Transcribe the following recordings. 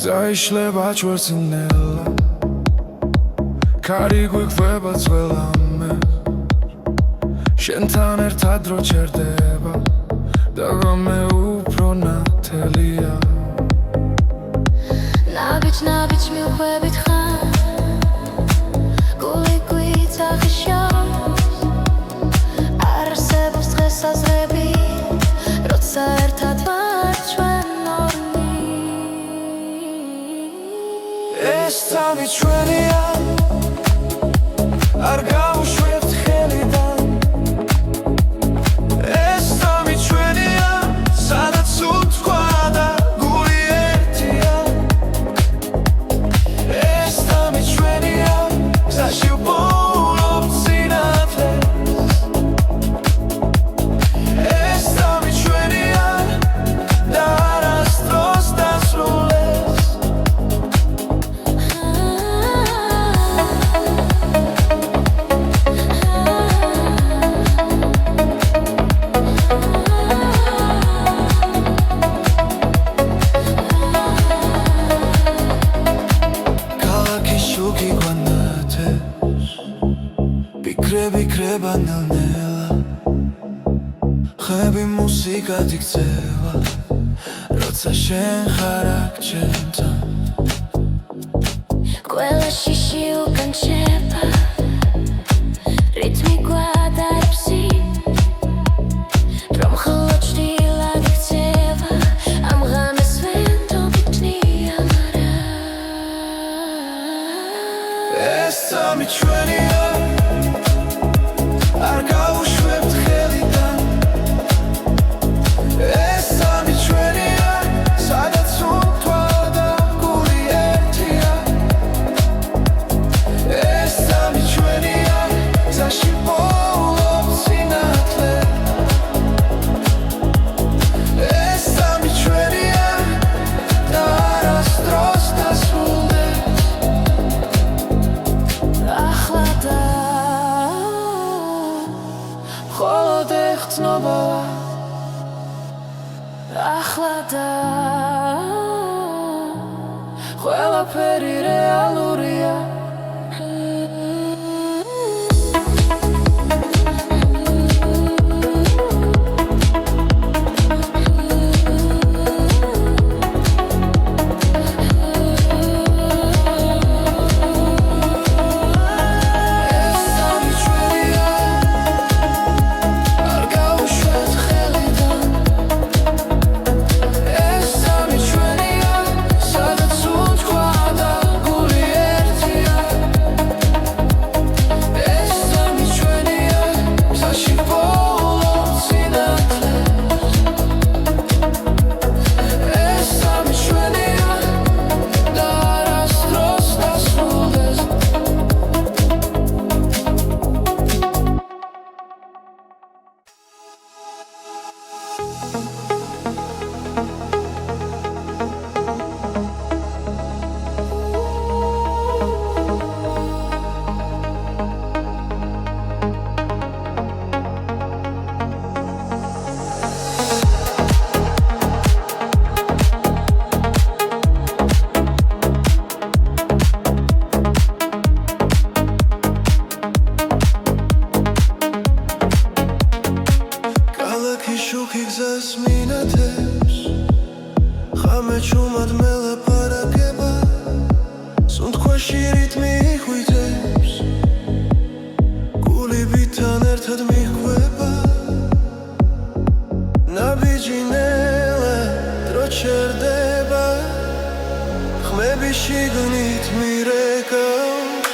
Zaişleba çvărținela Cari guiqveba tzvelame Shentan ertad ro cherdeba Dagame upro natelia Nabic mi uqvebit khan Guli guita khishos Arsebos dres azrebi Rotsa ertad var chven ეს წამი ჩვენია არ გავუშვებთ ხელიდან ეს წამი ჩვენია სადაც უთქვა და გული ერთია ეს წამი ჩვენია გზაში ვპოულობთ სინათლეს ეს წამი ჩვენია და არასდროს დასრულდეს Bikreba nel-nela Xebi musika diktseva Rotsa shen xarak čentan Ყველა შიში უკან შეება რითმი გვადარბსი რომ ხოლო ჭრილად იქცევა ამ ღამეს ვენდობი ტნია მარა ეს წამი ჩვენია არ გავუშვებთ ხელიდან ეს წამი ჩვენია სადაც უთქვა და გული ერთია ეს წამი ჩვენია გზაში ვპოულობთ სინათლეს ეს წამი ჩვენია და არასდროს დასრულდეს ახლა და მხოლოდ ეხცნობოა ახლა და ყველაფერი რეალურია Chumad mele parageba Sundkhoshi ritmi ikhvitebs Guli bitan ertad mikhveba Nabiji nela dro cherdeba Khmebi shignit mirekams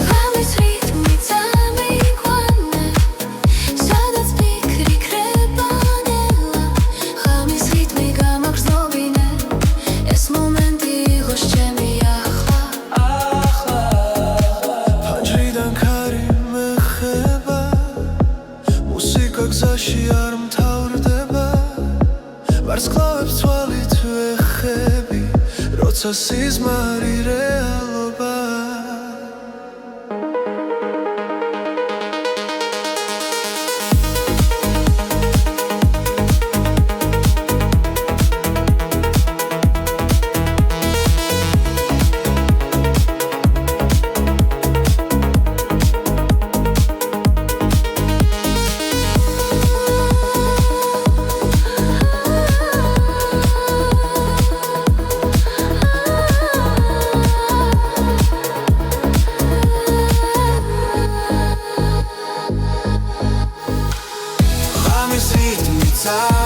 ღამის რითმი წამიყვანე სადაც ფიქრი ქრება ნელა ღამის რითმი გამაგრძნობინე ეს მომენტი იყოს ჩემი ახლა ფანჯრიდან ქარი მეხება მუსიკა გზაში არ მთავრდება ვარსკვლავებს თვალით ვეხები როცა როცა სიზმარი რეალობა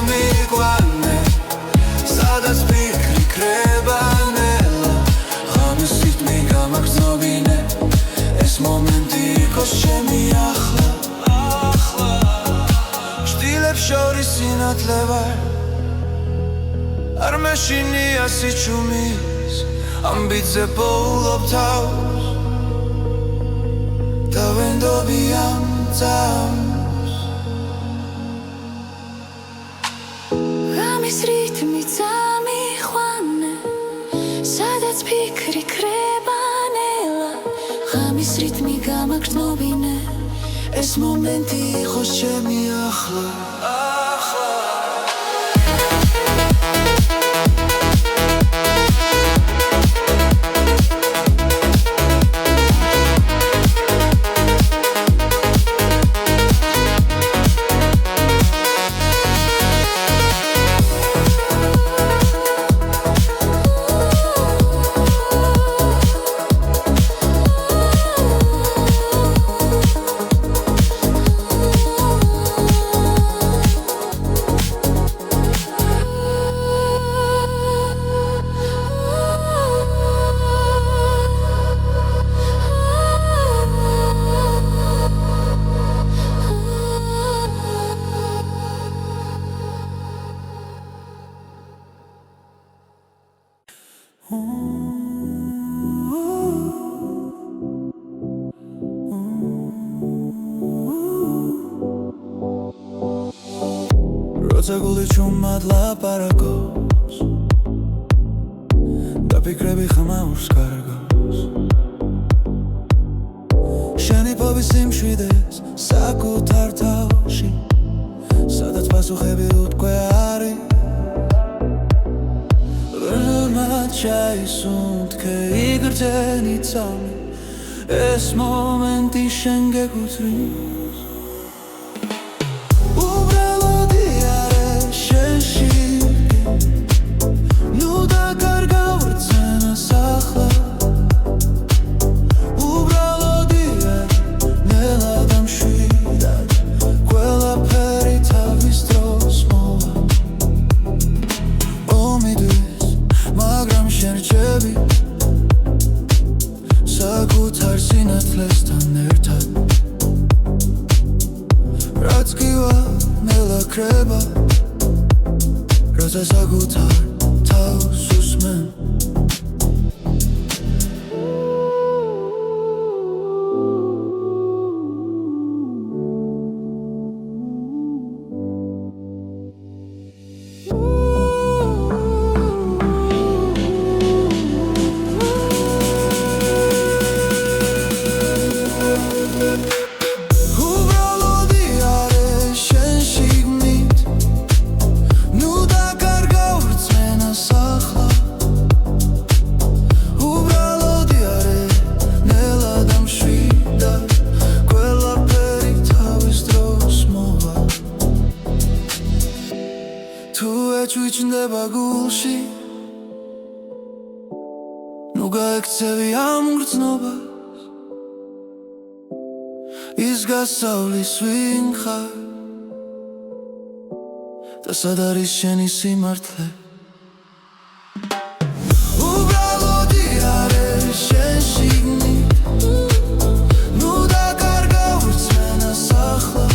Amiguane, სადაც ფიქრი ქრება ნელა ღამის რიტმი გამაგრძნობინე ეს მომენტი იყოს ჩემი ახლა ჭდილებს შორის სინათლე ვარ არ მეშინია სიჩუმის ამბიძე პოულობ თავს და ვენდობი ამ წამს რითმი წამიყვანე სადაც ფიქრი ქრება ნელა ღამის რითმი გამაგრძნობინე ეს მომენტი იყოს ჩემი ახლა როცა გული ჩუმად ლაპარაკობს და ფიქრები ხმაურს კარგავს შენი ფობის სიმშვიდეს საკუთარ თავში სადაც პასუხები უთქვე არის ბრმად ჩაისუნთქე იგრძენი წამი ეს მომენტი შენ გეკუთვნის საკუთარ სინათლესთან ერთად რაც გივა ნელა ქრება როცა საკუთარ თავს უსმენ ჩუჩნდება გულში ნუ გაექცევი ამ გრძნობას ის გასავლის ვინ ხარ და სად არის შენი სიმართლე უბრალოდი არის შენ შიგნით ნუ დაკარგავ რწმენას ახლა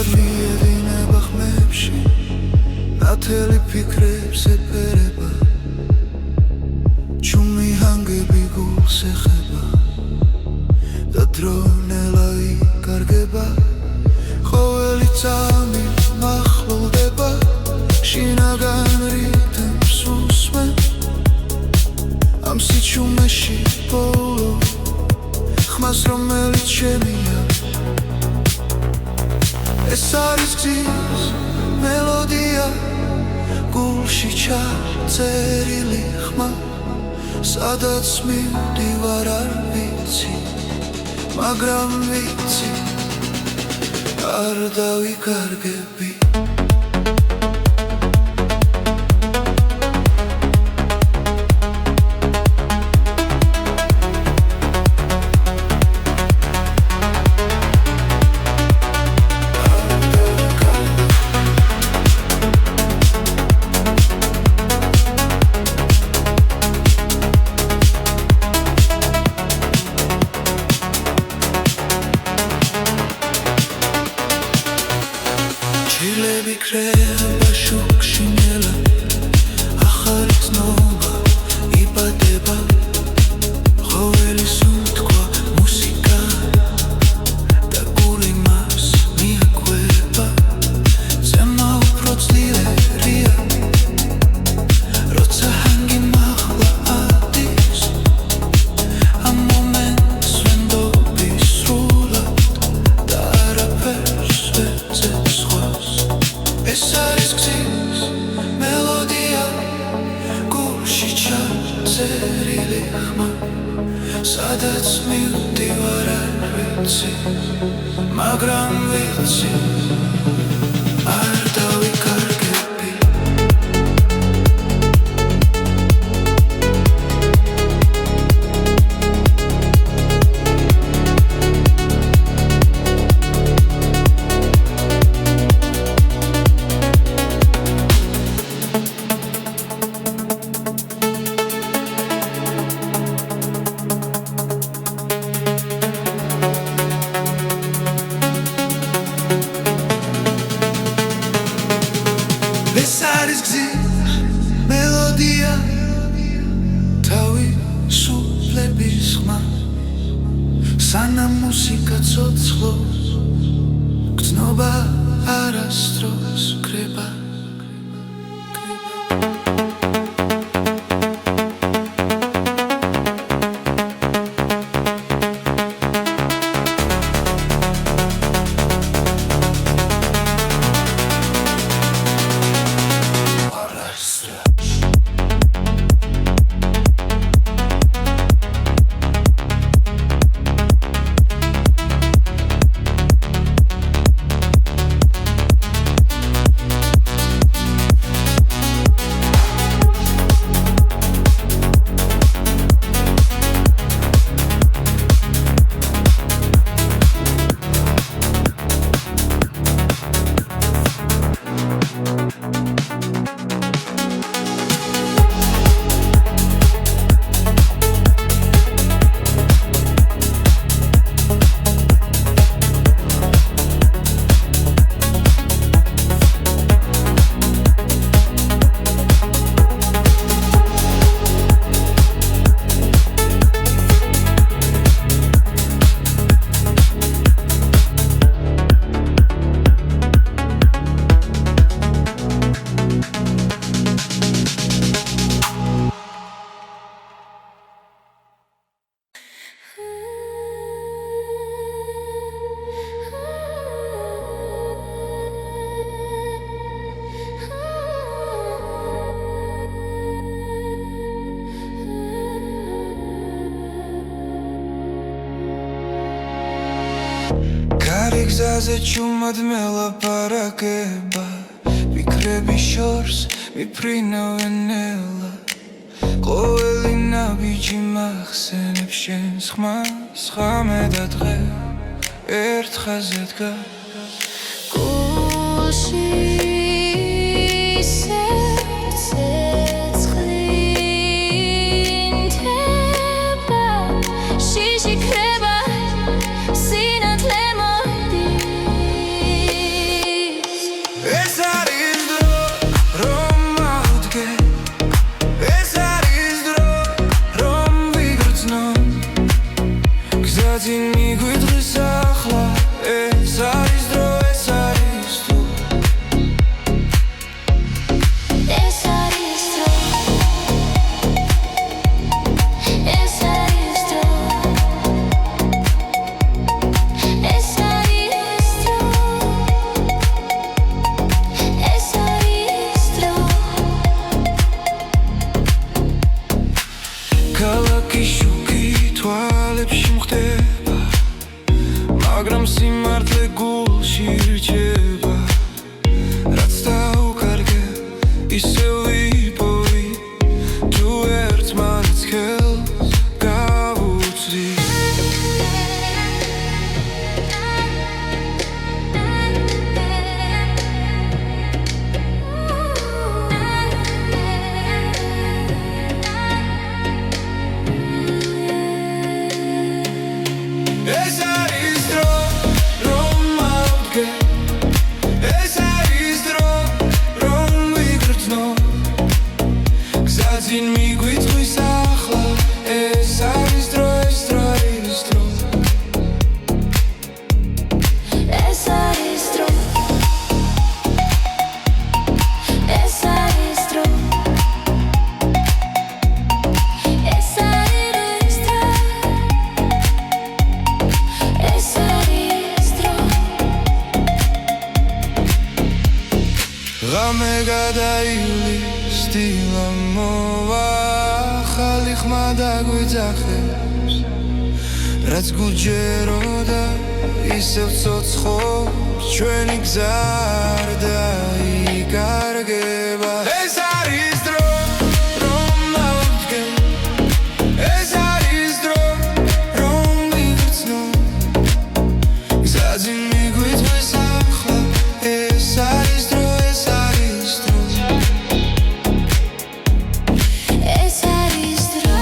კარგად მიედინება ხმებში ნათელი ფიქრებს ეფერება ჩუმი ჰანგები გულს ეხება და დრო ნელა იკარგება ყოველი წამი მახლოვდება შინაგან რიტმს უსმენ ამ სიჩუმეში ბოლო ხმას რომელიც შემია ეს არის გზის მელოდია გულში ჩაწერილი ხმა სადაც მივდივარ არ ვიცი მაგრამ ვიცი არ დავიკარგები ჩილები კრება შუქში ნელა ახალი ცნობა იბადება ყოველი სუნთქვა მუსიკა და გული მას მიაკვება ზემო უფრო ძლიერია როცა ჰანგი მაღლა ადის ამ მომენტს ვენდობი სრულად და არაფერს ვეძებს ეს არის გზის მელოდია გულში ჩაწერილი ხმა სადაც მივდივარ არ ვიცი მაგრამ ვიცი არ დავიკარგები ეს არის გზის მელოდია თავისუფლების ხმა სანამ მუსიკა ცოცხლობს გრძნობა არასდროს კრება კარი გზაზე ჩუმად მელაპარაკება ფიქრები შორს მიფრინავენ ნელა ყოველი ნაბიჯი მახსენებს შენს ხმას ხამე და დღე ერთ ხაზზე დგას გულში She მე გადაივლის დილა მოვა ახალი ხმა დაგვიძახებს რაც გუჯეროდა ისევ ცოცხობს ჩვენი გზა არ დაიკარგება ეს არის დრო რომ მოვდგენ ეს არის დრო რომ მივცნო გზაზე მიგვიწვის ახლა ეს არის დრო ეს არის დრო ეს არის დრო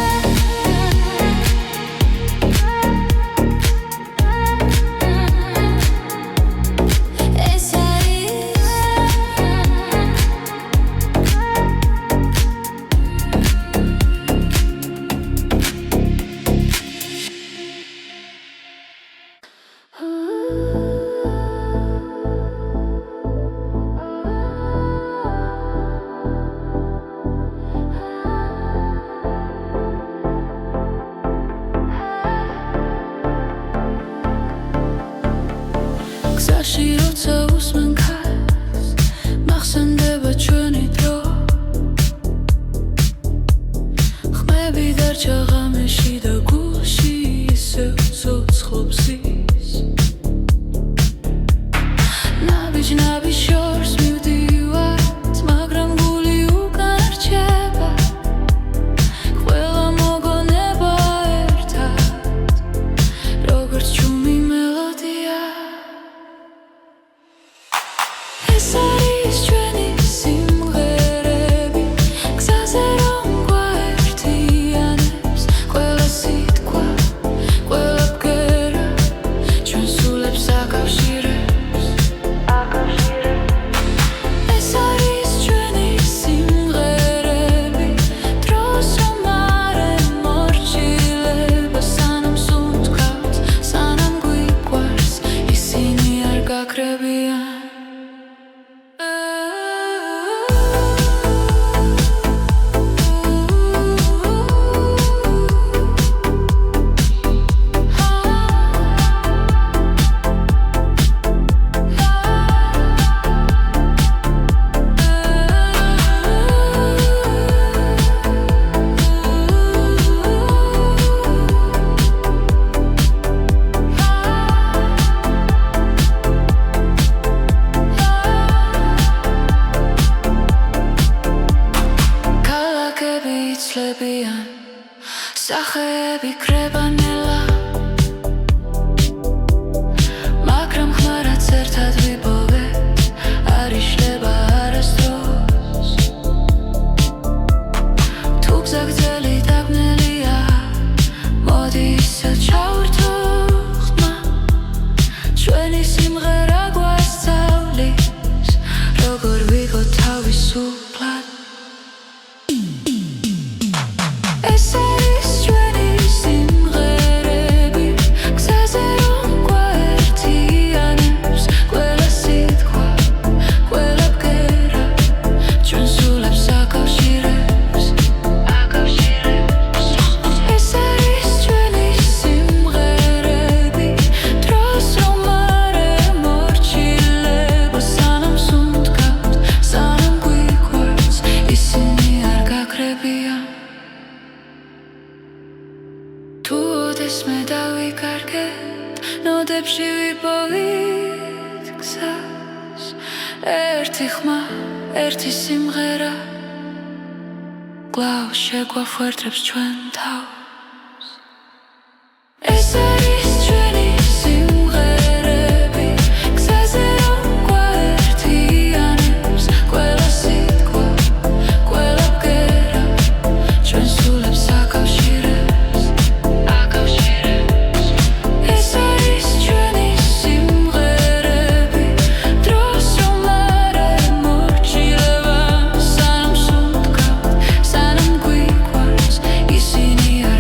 გზაში როცა უსმენ ქარს მახსენდება ჩვენი დრო ხმები დარჩა ღამეში და გულში ისევ ცოცხლობს ის ნაბიჯ შორს მივდივართ მაგრამ გული უკან რჩება ყველა მოგონება ერთად როგორც ჩუმი მელოდია ეს არის ჩვენი სიმღერები გზაზე რომ გვაერთიანებს ყველა სიტყვა ყველა ბგერა ჩვენ სულებს აკავშირებს ეს არის ჩვენი სიმღერები დროს რომ არ ემორჩილება სანამ სუნთქავთ სანამ გვიყვარს ისინი არ გაქრებიან იცლებიან სახეები კრებანელა მაგრამ ხმარაც ერთად ვიპოვეთ არ იშლება არასდროს თუ გზა გრძელი დაბნელია მოდი ისევ ჩავერთო ხმა ჩვენი სიმღერა გვასწავლის როგორ ვიყო თავისუფლად ეს არის ჩვენი სიმღერები გზაზე რომ გვაერთიანებს ყველა სიტყვა ყველა ბგერა ჩვენ სულებს აკავშირებს ეს არის ჩვენი სიმღერები დროს რომ არ ემორჩილება სანამ სუნთქავთ სანამ გვიყვარს ისინი არ გაქრებიან თუ ოდესმე დავიკარგეთ ნოდებში ვიპოვით გზას ერთი ხმა ერთი სიმღერა კვლავ შეგვაფუერდებს ჩვენ თავს ეს არის ჩვენი სიმღერები გზაზე რომ გვაერთიანებს ყველა სიტყვა ყველა ბგერა ჩვენ სულებს აკავშირებს ეს არის ჩვენი სიმღერები დროს რომ არ ემორჩილება სანამ სუნთქავთ სანამ გვიყვარს ისინი არ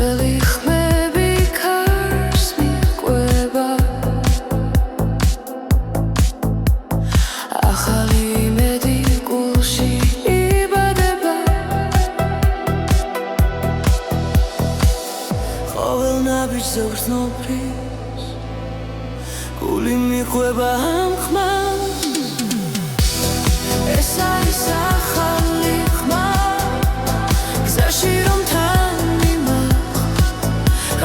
ძველი ხმები ქარს მიჰყვება ახალი იმედი გულში იბადება ყოველ ნაბიჯზე გრძნობრის გული მიჰყვება ამ ხმას ეს არის ახალი ხმა გზაში რომ თან მიმახვ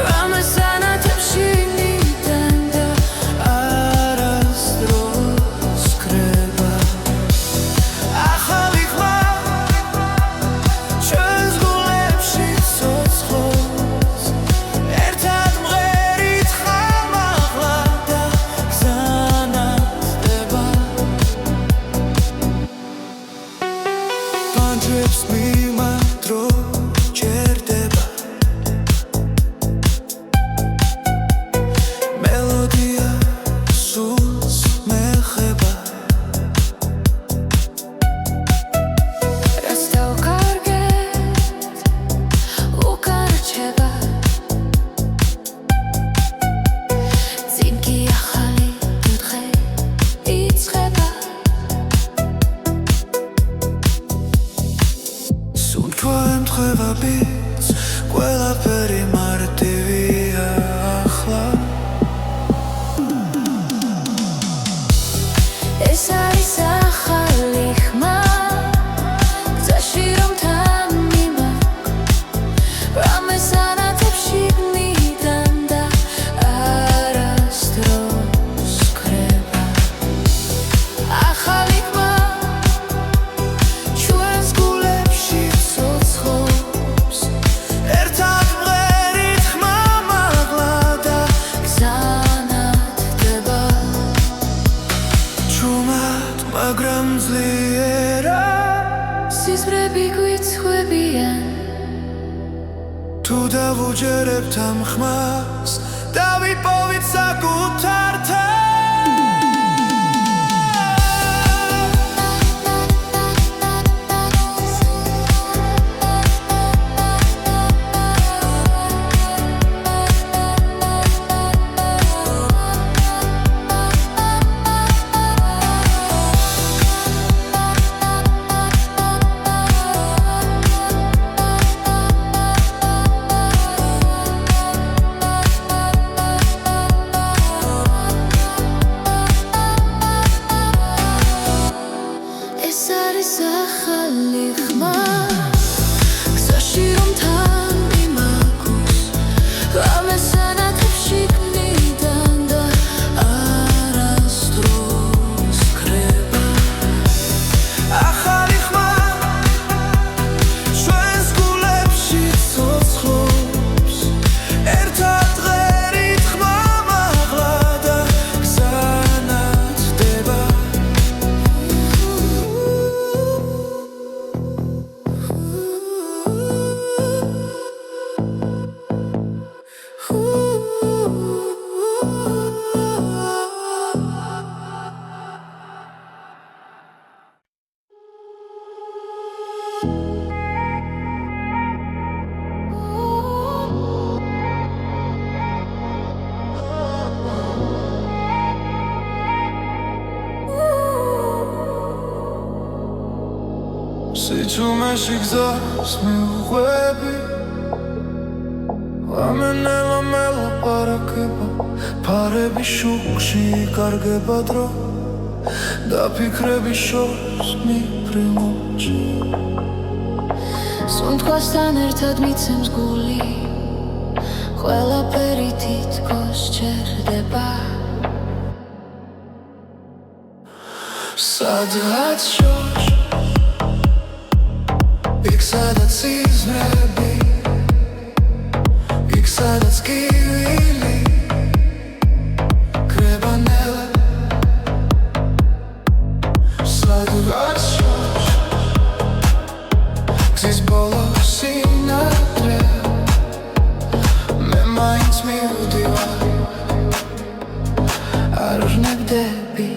რამეს ანათებში ნიდან და არასდროს კრება ახალი ხმა ჩვენს გულებში ცოცხლობს ერთად მღერით ხამაღლა და გზანათდება პანჯებს მიმადრო ჯერდება მელოდია სულს მეხება რაც დავკარგეთ უკან რჩება წინ კი ახალი დღე იწყება სუნთქვა ემთხვევა ბიძ ყველაფერი მარტივია ახლა ეს არის ახალი ხმა გზაში რომ თან მიმახვ რამეს ანათებში ნიდან და არასდროს კრება ახალი ხმა ჩვენს გულებში ცოცხლობს ერთად მღერით ხმამაღლა და გზანათდება ჩუმად მაგრამ ძლიერა სიზმრები გვიცხვებიან თუ დავუჯერებთ ამ ხმას დავიპოვით საკუთარ ეს არის ახალი ხმა გზაში რომ თან მიმაგვს რამეს ანათებში ნიდან და არასდროს კრება ახალი ხმა ჩვენს გულებში ცოცხლობს ერთად მღერით ხმამაღლა და გზანათდება სიცუმეში გზას მიუყვები ვამენელა მელაპარაკება ფარები შუქში იკარგება დრო დაფიქრების შორს მიფრინოჩი სუნთქვასთან ერთად მიცემს გული ყველაფერი თითქოს ჩერდება სადღაც შორს იქ სადაც სიზმრები იქ სადაც კივილი კრება ნელა სადღაც შორს გზის ბოლოს სინათლე მე მაინც მივდივარ არ ვნებდები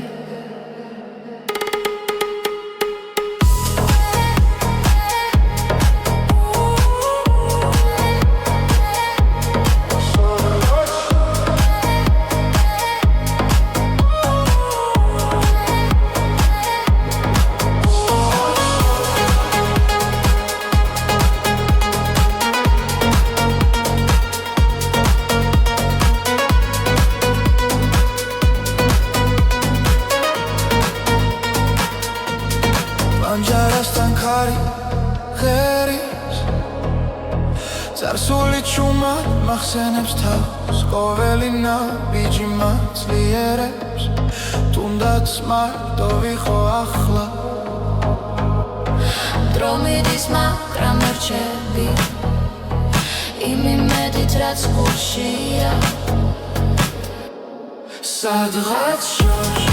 მახსენებს თავს ყოველი ნაბიჯი მაძლიერებს თუნდაც მარტო ვიყო ახლა დრო მიდის მაგრამ მერჩები იმ იმედით რაც გულშია სადღაც შორს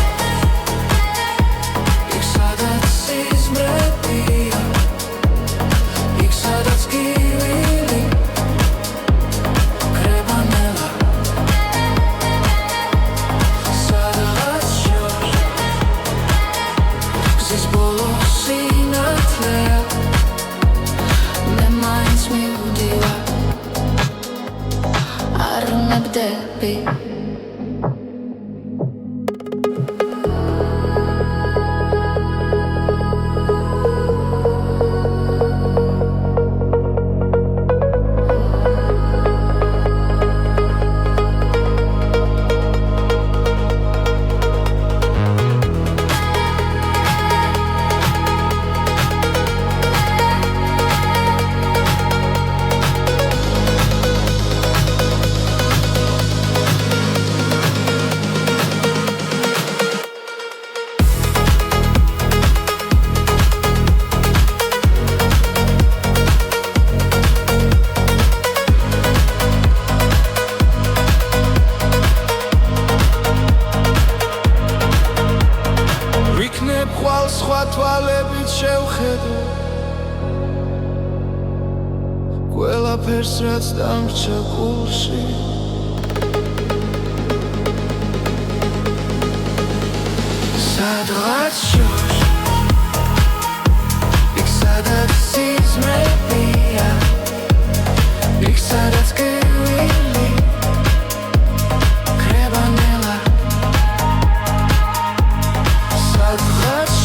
იქ სადაც სიზმრებია იქ სადაც გივილი კრება ნელა სადღაც შორს გზის ბოლო სინათლეა მე მაინც მივდივარ არ ნებდები სხვა თვალებით შევხედო ყველაფერს რაც დამრჩა გულში სადღაც შორს იქ სადაც სიზმრებია იქ სადაც გივილი კრება ნელა სადღაც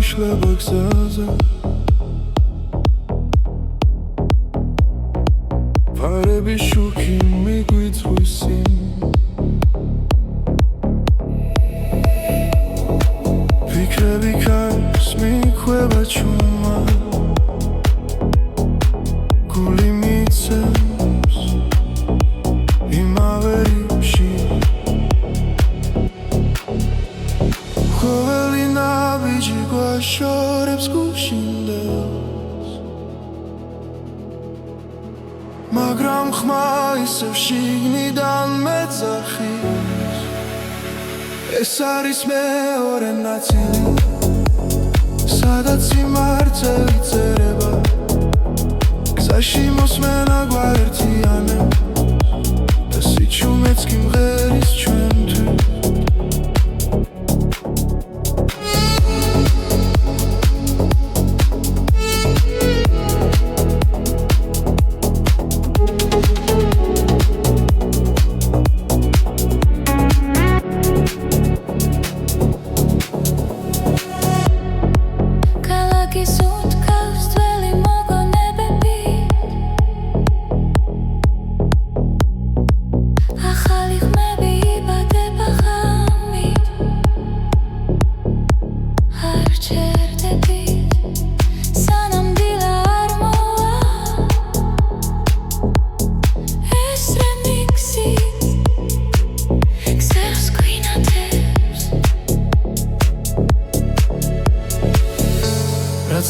იშლება გზაზე ფარების შუქი მიგვიწვის წინ ფიქრები კარს მიქვება ჩუმა გული მიცემს იმავე რიფში ყოველი ნაბიჯი გვაშორებს გუშინდელს მაგრამ ხმა ისევ შიგნიდან მეძახის ეს არის მეორე ნაწილი სადაც სიმართლე წერება გზაში მოსმენა გვაერთიანებს და სიჩუმეც კი მღერის ჩვენთვის ახალი ხმები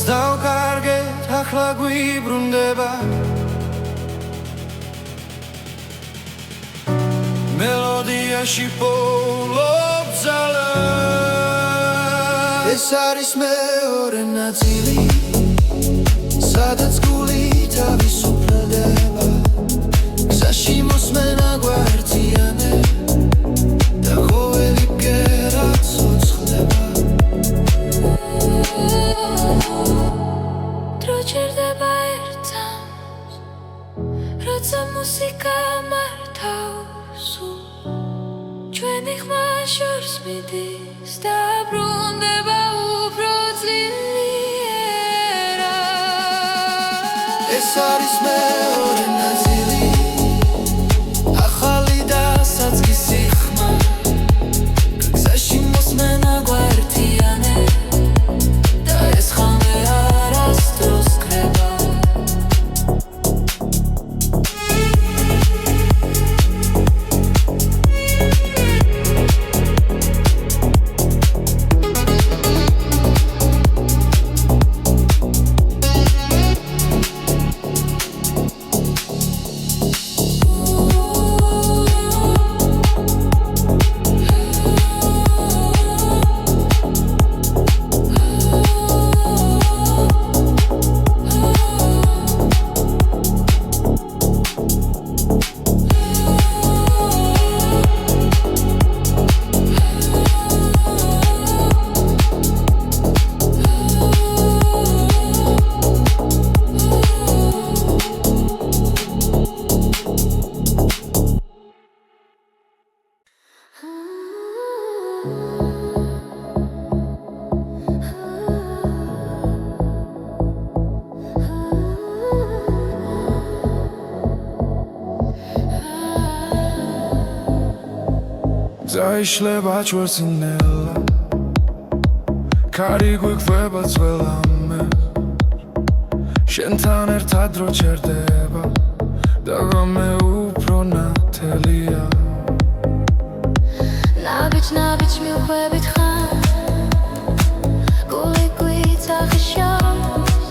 დავკარგეთ, ახლა გვიბრუნდება მელოდიაში პოულობ ძალა ეს არის მეორე ნაწილი სადაც გული თავისუფლდება გზაში მოსმენა გვაერთიანე და ყოველი ბგერა ცოცხლდება დრო ჩერდება ერთად როცა მუსიკა მართავს ჩვენი ხმა შორს მიდის და ბრუნდება უფრო ძლიერად ეს არის მეორე ნაწილი ახალი და საწყისი ხმა გზაში მოსმენა გვაერთიანე და ეს ხამე არასდროს ქრება Zaişleba çvărținela Cari guiqveba țvelame Shentan ertad ro cherdeba Dagame upro natelia ნაბიჯ მივხვებით ხარ გული გვიცახიშავს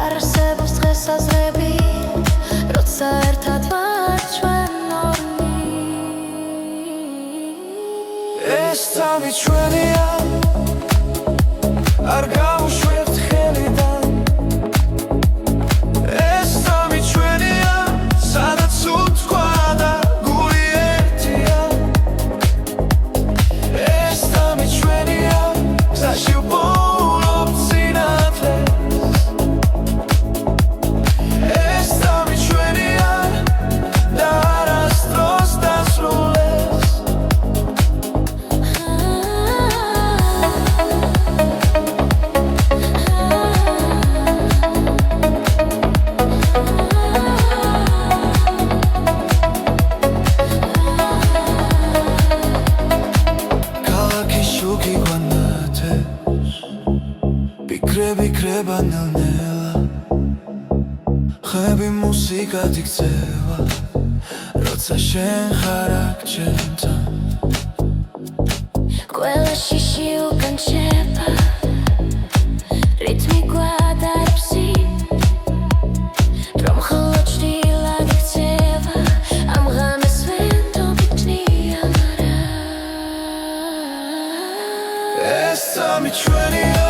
არსებობს დღესაზრები როცა ერთად ვართ ჩვენ ორი ეს წამი ჩვენია არ გავუშვებთ ხელიდან ეს წამი ჩვენია სადაც უთქვა და გული ერთია ეს წამი ჩვენია გზაში ვპოულობ სინათლეს ეს წამი ჩვენია და არასდროს დასრულდეს Bikre nel ხები მუსიკად იქცევა როცა შენ ხარ აქ ჩემთან ყველა შიში უკან შეება რითმი გვადარებს რომ მხოლოდ ჭრილად იქცევა ამ ღამეს ვენდობიტნია მარა ეს წამი ჩვენია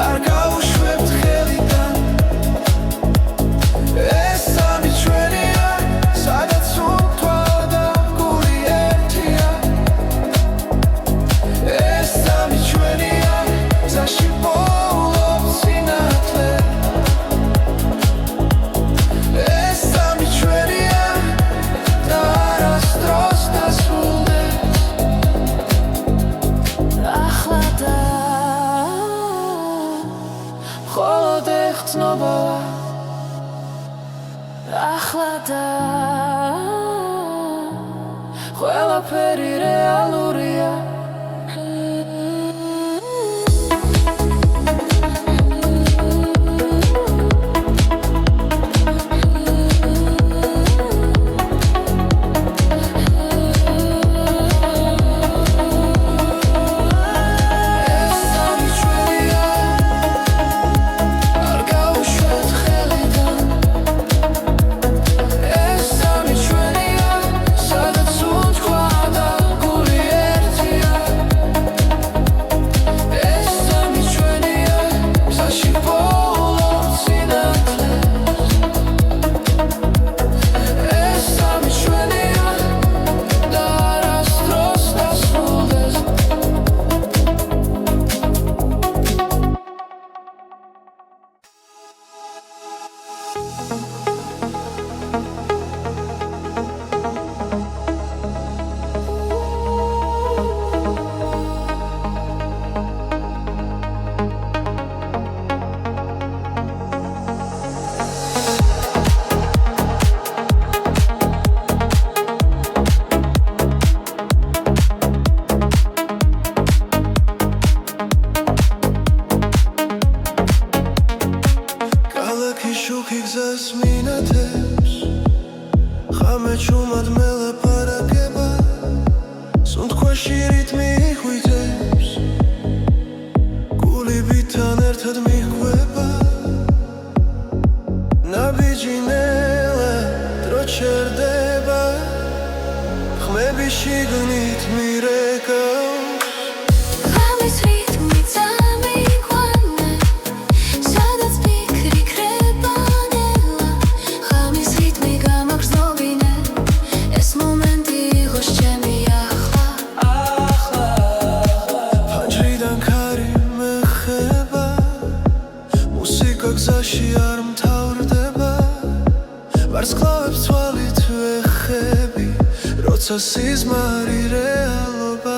არ გავუშვებთ ხელიდან ეს წამი ჩვენია სადაც უთქვა და გული ერთია ეს წამი ჩვენია გზაში ვპოულობ სინათლეს ეს წამი ჩვენია და არასდროს დასრულდეს ახლა და მხოლოდ ეხცნობოა ახლა და ყველაფერი რეალურია ეს წამი ჩვენია როცა სიზმარი რეალობა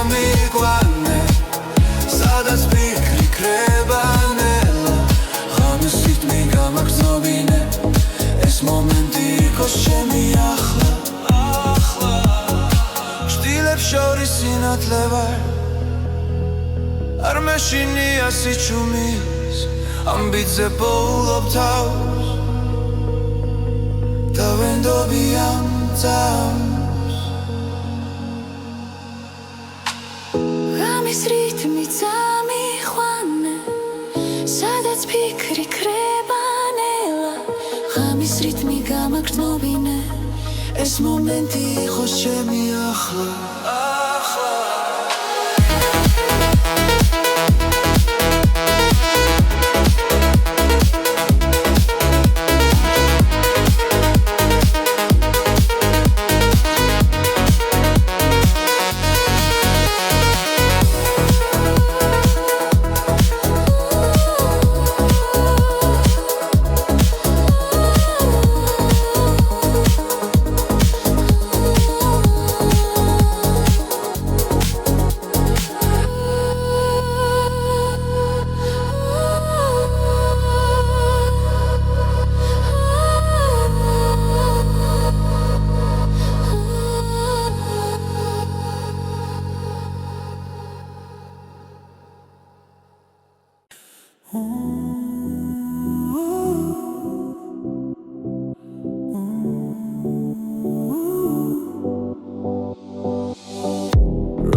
ამიყვანე სადაც ფიქრი ქრება ნელა ღამის რიტმი გამაგრძნობინე ეს მომენტი იყოს ჩემი ახლა შტილებს შორის სინათლე ვარ არ მეშინია სიჩუმის ამბიძე პოულობ თავს და ვენდობი ამ წამს რითმიც ამიყვანე სადაც ფიქრი ქრება ნელა ღამის რითმი გამაგრძნობინე ეს მომენტი იყოს ჩემი ახლა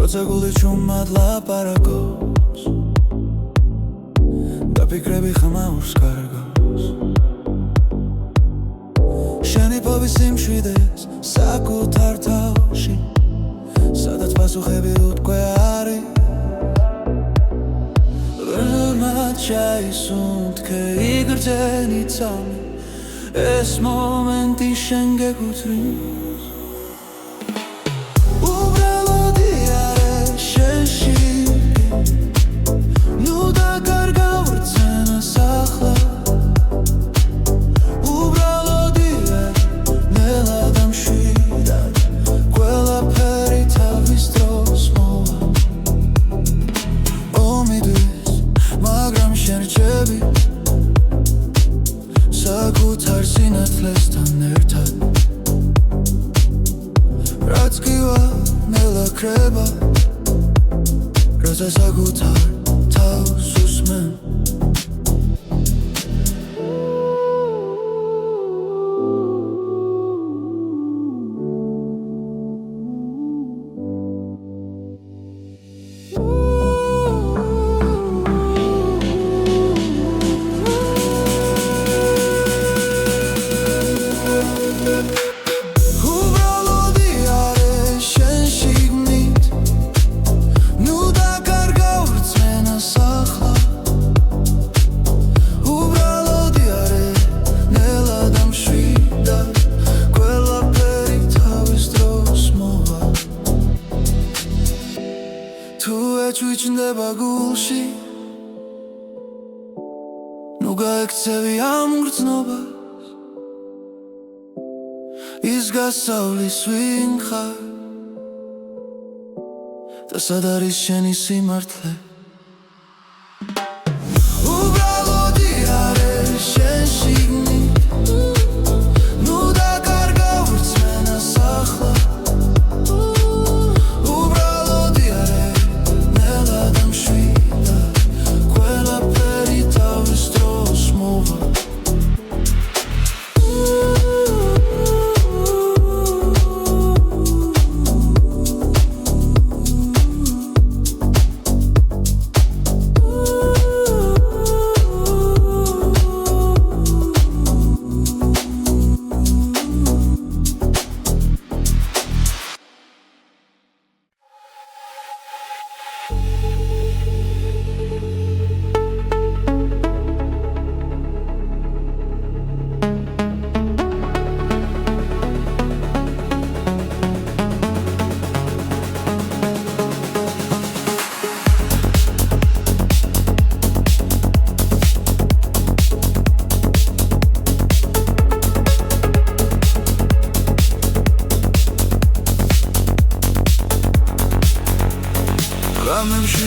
როცა გული ჩუმად ლაპარაკობს და ფიქრები ხმაურს კარგავს შენი ფობის სიმშვიდეს საკუთარ თავში სადაც პასუხები უთქვე არის ველმად ჩაისუნთქე იგრძენი წამი ეს მომენტი შენ გეკუთვნის საკუთარ სინათლესთან ერთად რაც გივა ნელა ქრება როცა საკუთარ თავს უსმენ ჩუჩნდება გულში ნუ გაექცევი ამ გრძნობას ის გასავლის ვინ ხარ და სად არის შენი სიმართლე უბრალოდი არის შენ შიგნით ნუ დაკარგავ რწმენას ახლა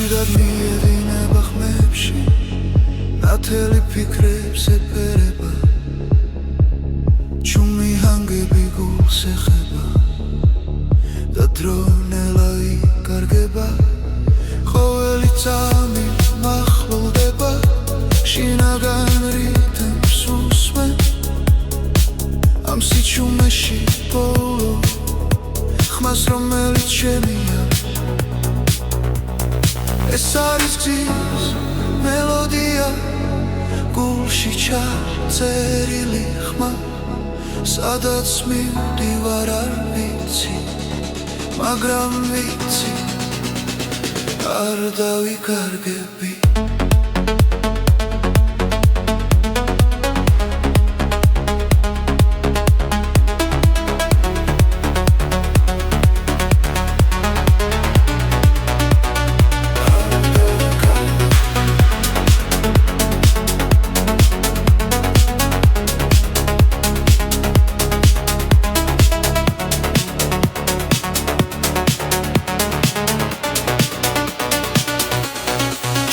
ხშირად მიედინება ხმებში ნათელი ფიქრებს ეფერება ჩუმი ჰანგები გულს ეხება და დრო ნელა იკარგება ყოველი წამი მახლდება შინაგან რითმს უსმენ ამ სიჩუმეში ბოლო ხმას რომელიც შემია ეს არის გზის მელოდია გულში ჩაწერილი ხმა სადაც მივდივარ არ ვიცი მაგრამ ვიცი არ დავიკარგები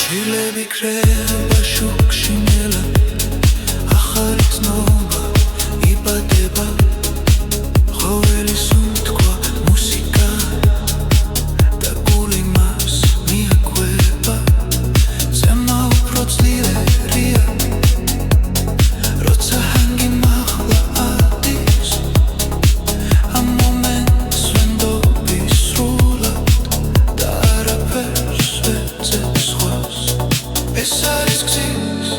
ჩილები კრება შუქში ნელა ახალი ცნობა იბადება ყოველი სუნთქვა მუსიკა და გული მას მიაკვება ზემა უფრო ძლიერია როცა ჰანგი მაღლა ადის ამ მომენტს ვენდობი სრულად და არაფერს ვეძებს სხვას ეს არის გზის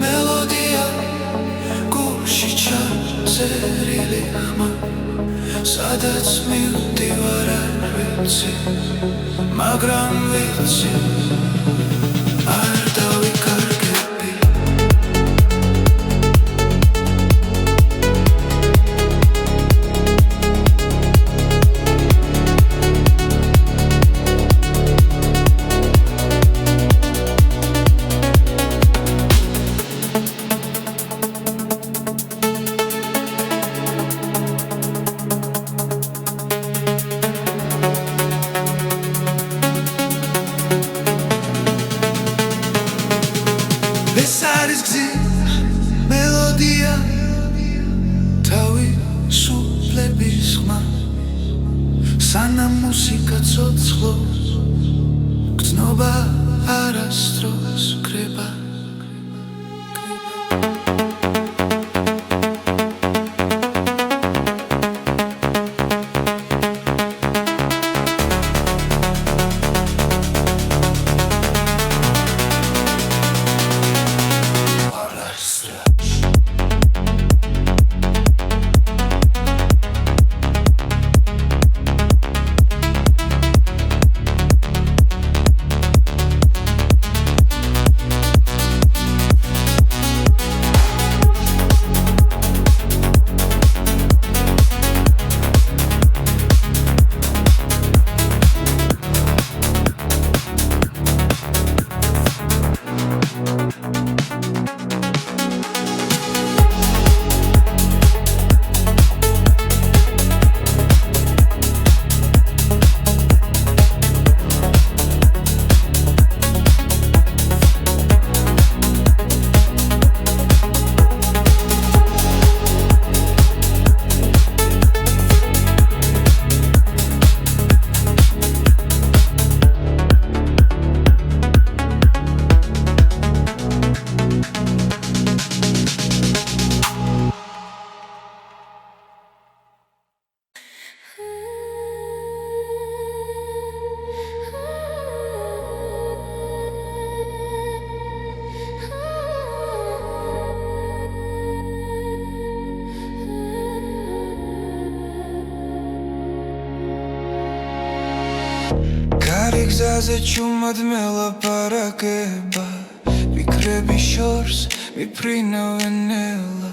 მელოდია გულში ჩაწერილი ხმა სადაც მივდივარ არ ვიცი მაგრამ ვიცი არ დავიკარგები ეს არის გზის მელოდია თავისუფლების ხმა სანამ მუსიკა ცოცხლობს გრძნობა არასდროს კრება გზაზე ჩუმად მელაპარაკება ფიქრები შორს მიფრინავენ ნელა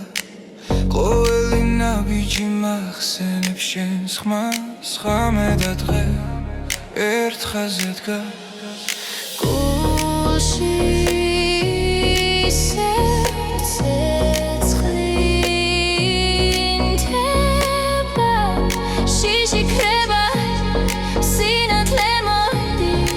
ყოველი ნაბიჯი მახსენებს შენს ხმას ხამე და დღე ერთ ხაზზე დგას გულში შიში ქრება სინათლე მოდის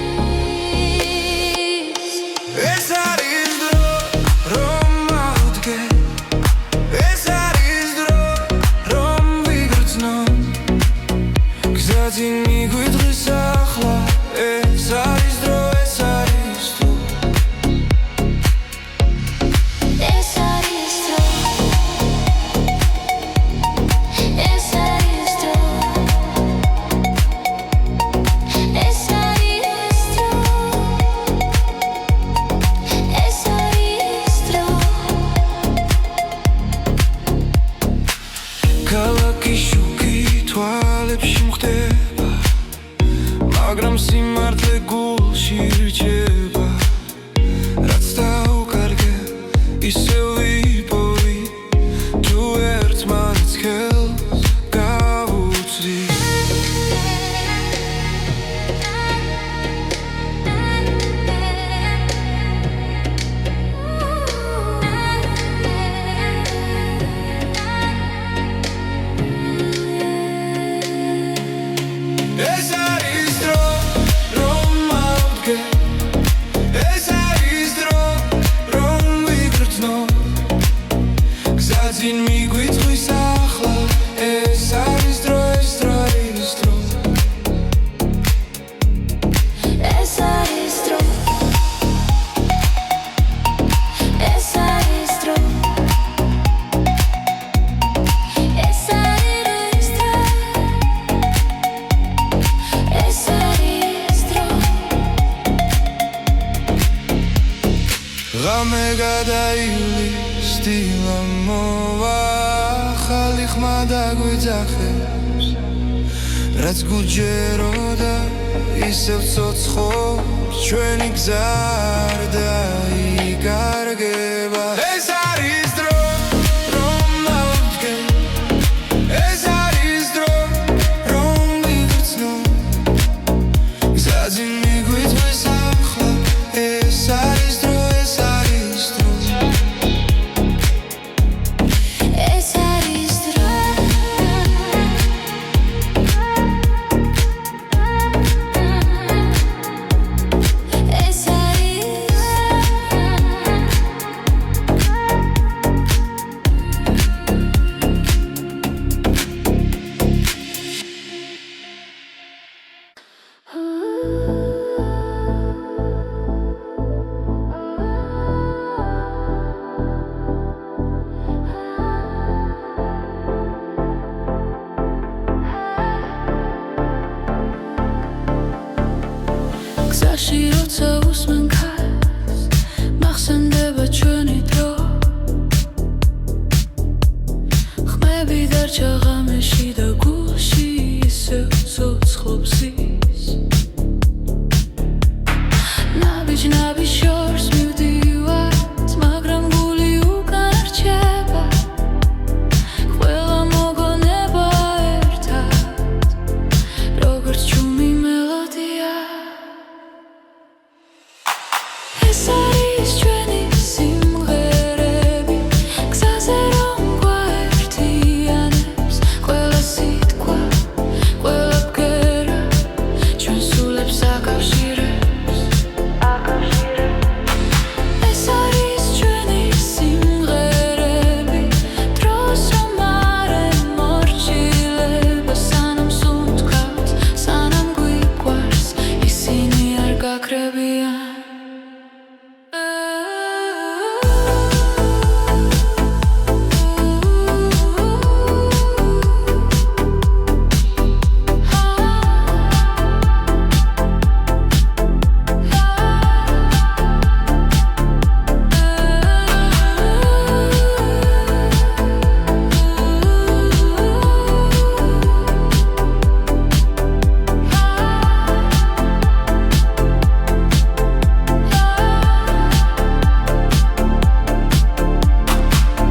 მაგრამ სიმართლე გულში რჩება რაც დაუკარგე ისევ ვიპოვი თუ ერთმანეთს ხელს გავუწვი ეს არის დრო რომ ავდგე ეს არის დრო რომ ვიგრძნო გზაძინ მიგვითღვის ახლა ეს არის დრო ეს დრო არის დრო ეს არის დრო ეს არის დრო ეს არის დრო ეს არის დრო ღამე გადაივლის დილა მოვა ახალი ხმა დაგვიძახებს რაც გუჯეროდა ისევ ცოცხობს ჩვენი გზა არ დაიკარგება ეს არის დრო რომ ავდგე ეს არის დრო რომ ვიგრძნო გზაძინ მიგვითღვის ახლა ეს არის დრო ეს არის დრო ეს არის დრო ეს გზაში როცა უსმენ ქარს მახსენდება ჩვენი დრო ხმები დარჩა ღამეში და გულში ისევ ცოცხლობს ის ნაბიჯ შორს მივდივართ მაგრამ გული უკან რჩება ყველა მოგონება ერთად როგორც ჩუმი მელოდია ეს არის ჩვენი სიმღერები გზაზე რომ გვაერთიანებს ყველა სიტყვა ყველა ბგერა ჩვენ სულებს აკავშირებს ეს არის ჩვენი სიმღერები დროს რომ არ ემორჩილება სანამ სუნთქავთ სანამ გვიყვარს ისინი არ გაქრებიან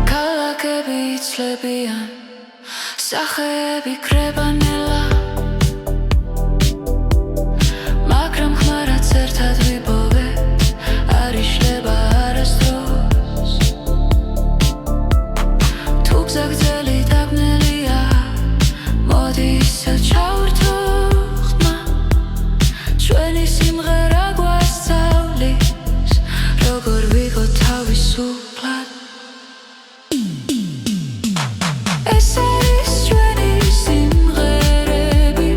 ქალაქები იცვლებიან სახეები კრებანელა მაგრამ ხმა რაც ერთად ვიპოვეთ არ იშლება არასდროს თუ გზა გრძელი დაბნელია მოდი ისევ ჩავერთო ხმა ჩვენი სიმღერა გვასწავლის როგორ ვიღო თავისუფლად ეს არის ჩვენი სიმღერები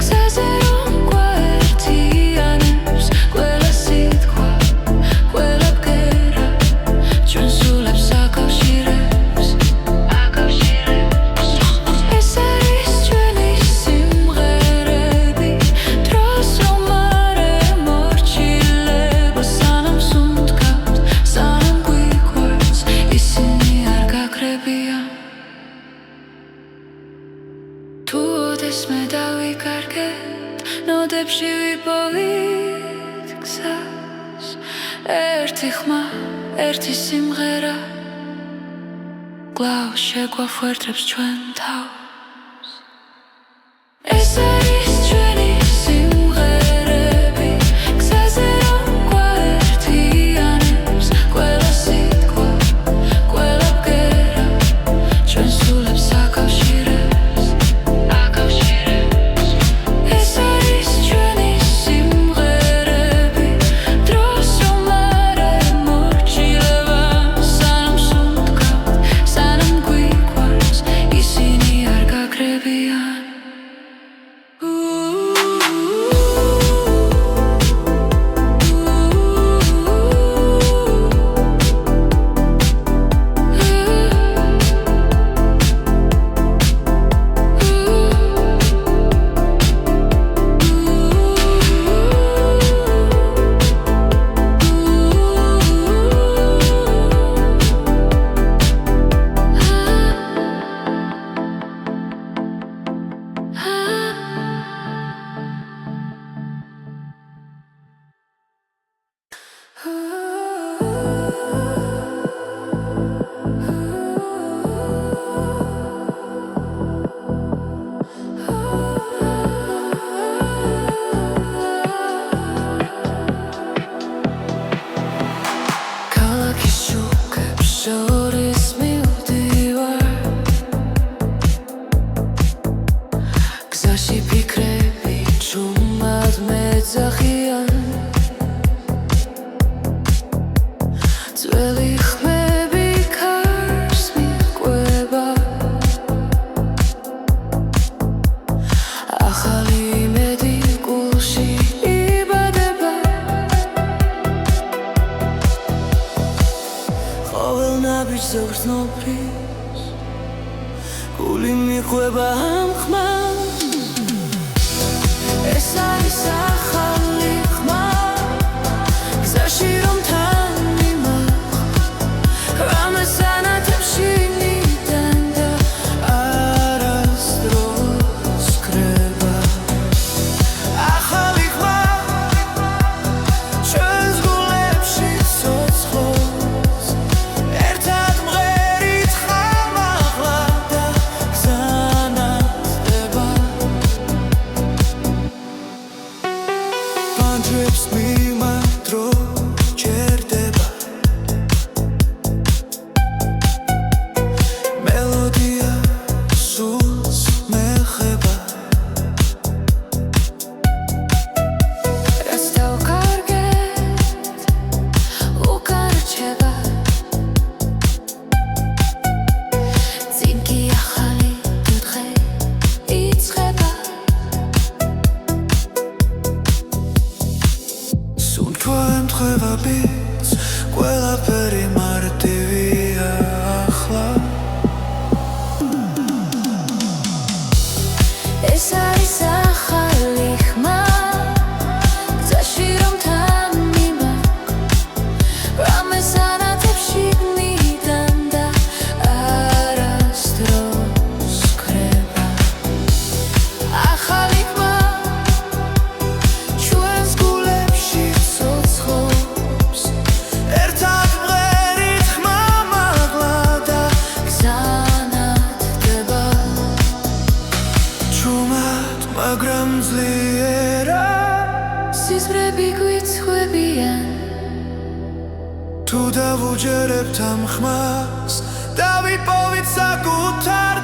გზაზე რომ გვაერთიანებს ყველა სიტყვა ყველა ბგერა ჩვენ სულებს აკავშირებს ეს არის ჩვენი სიმღერები დროს რომ არ ემორჩილება სანამ სუნთქავთ სანამ გვიყვარს ისინი არ გაქრებიან თუ ოდეს მე დავიკარგეთ ნოდებში ვიპოვით გზას ერთი ხმა, ერთი სიმღერა კлау შეგვაფუერდებს ჩვენ თავს ეს არის ჩვენი სიმღერები გზაზე რომ გვაერთიანებს ყველა სიტყვა, ყველა ბგერა ჩვენ სულებს აკავშირებს ეს არის ჩვენი სიმღერები დროს რომ არ ემორჩილება სანამ სუნთქავთ სანამ გვიყვარს ისინი არ გაგრებიან გული მიყვება ამ ხმას ეს არის ახალი ხმა გზაში რომ თან მიმახვ რამეს ანათებში ნიდან და არასდროს კრება ახალი ხმა ჩვენს გულებში ცოცხლობს ერთად მღერით ხამაღლა და გზანათდება პანჯებს მიმადრო ჯერდება მელოდია სულს მეხება რაც დავკარგეთ უკან რჩება წინ კი ახალი დღე იწყება სუნთქვა ემთხვევა ბიძ ყველაფერი მარტივია ახლა ეს არის ახალი ხმა გზაში რომ თან მიმახვ რამეს ანათებში ნიდან და არასდროს კრება ახალი ხმა ჩვენს გულებში ცოცხლობს ერთად მღერით ხმამაღლა და გზანათდება ჩუმად მაგრამ ძლიერა სიზმრები გვიცხვებიან თუ დავუჯერებთ ამ ხმას დავიპოვით საკუთარ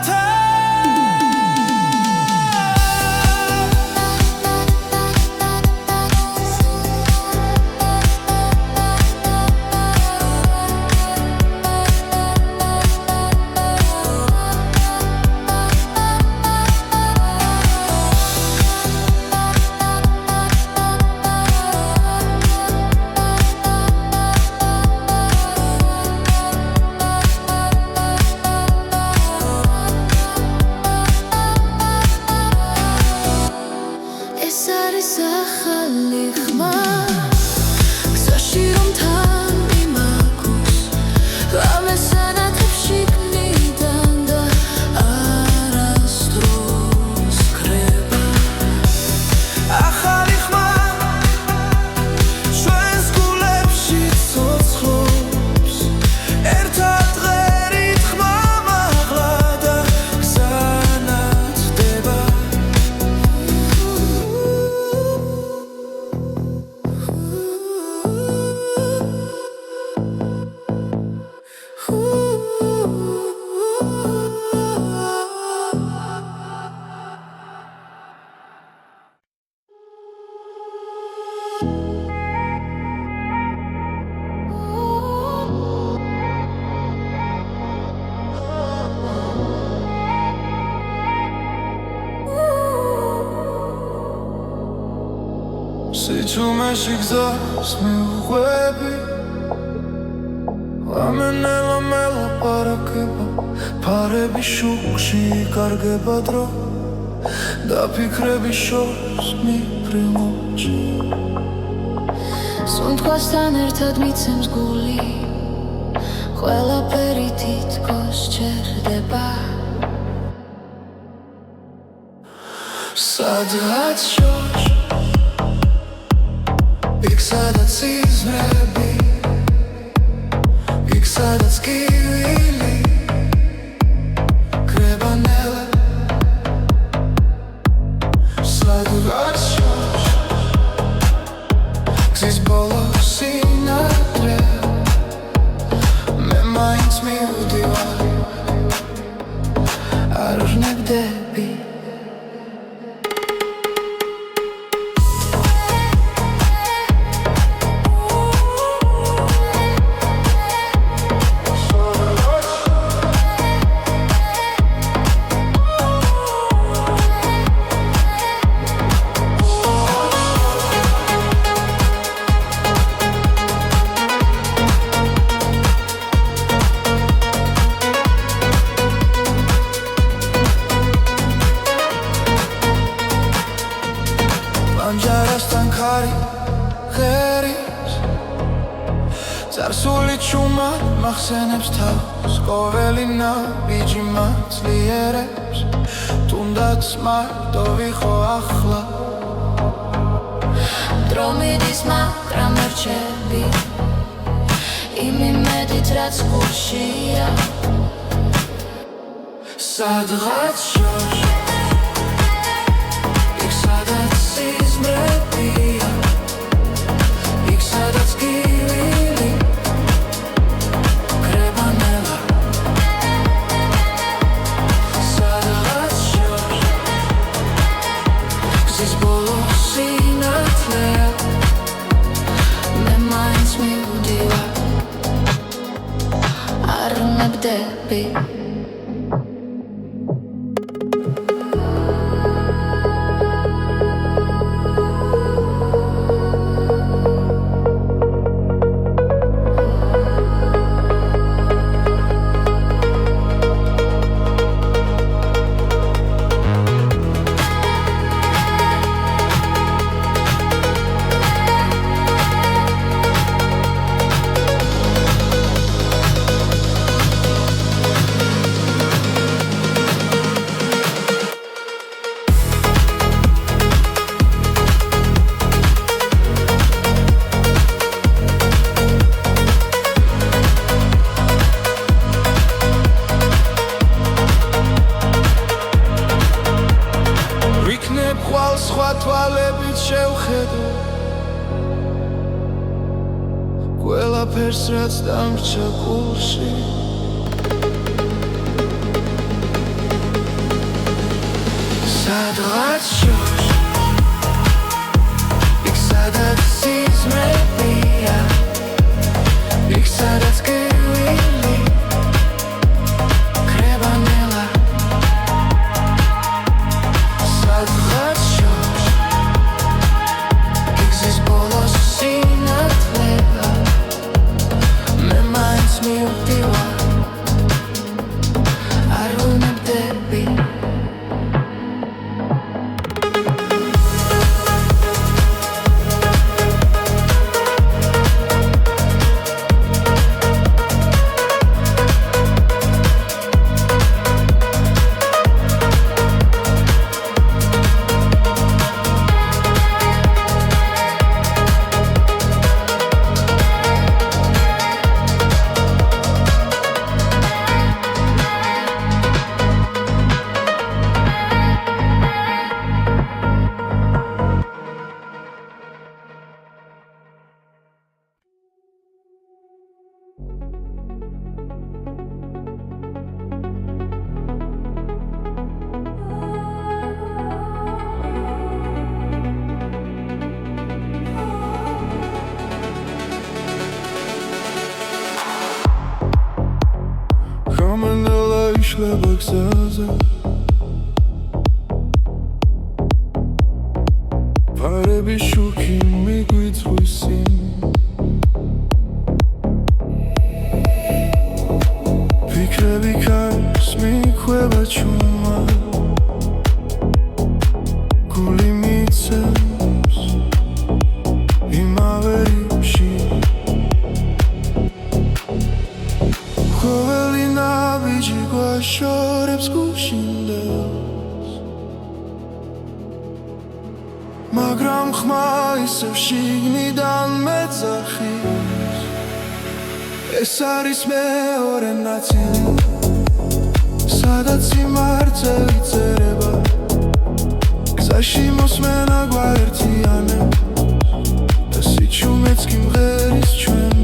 სიჩუმეში გზას მიუყვები ლამენელა მელაპარაკება ფარები შუქში იკარგება დრო და ფიქრები შორს მიფრინოჩი სუნთქვასთან ერთად მიცემს გული ყველაფერი თითქოს ჩერდება სადღაც შორს იქ სადაც იზრები იქ სადაც კივილი კრება ნელა სადღაც შორს გზის ბოლოს სინათლე მე მაინც მივდივარ არ ვნებდები Anjarastan khari gheris Zarsuli chumar makhsenebs tavs Qoveli nabiji matslierebs Tundats marto vikho akhla Dro miდის მაგრამ რჩები იმედით რაც გულშია სადღაც შორს იქ სადაც იზმრებია იქ სადაც კივილი კრება ნელა სადღაც შორს გზის ბოლოს სინათლე მე მაინც მივდივარ არ ვნებდები ხვალ სხვა თვალებით შევხედო ყველაფერს რაც დამრჩა გულში სადღაც შორს იქ სადაც იზმრებია იქ სადაც კივილი კრება ნელა სადღაც შორს იქ გზის ბოლოს სინათლე მე მაინც მივდივარ არ ვნებდები იშლება გზაზე ფარები შუქი შორებს გუშინდელს მაგრამ ხმა ისევ შიგნიდან მეძახის ეს არის მეორე ნაწილი სადაც სიმართლე იწერება გზაში მოსმენა გვაერთიანებს და სიჩუმეც კი მღერის ჩვენ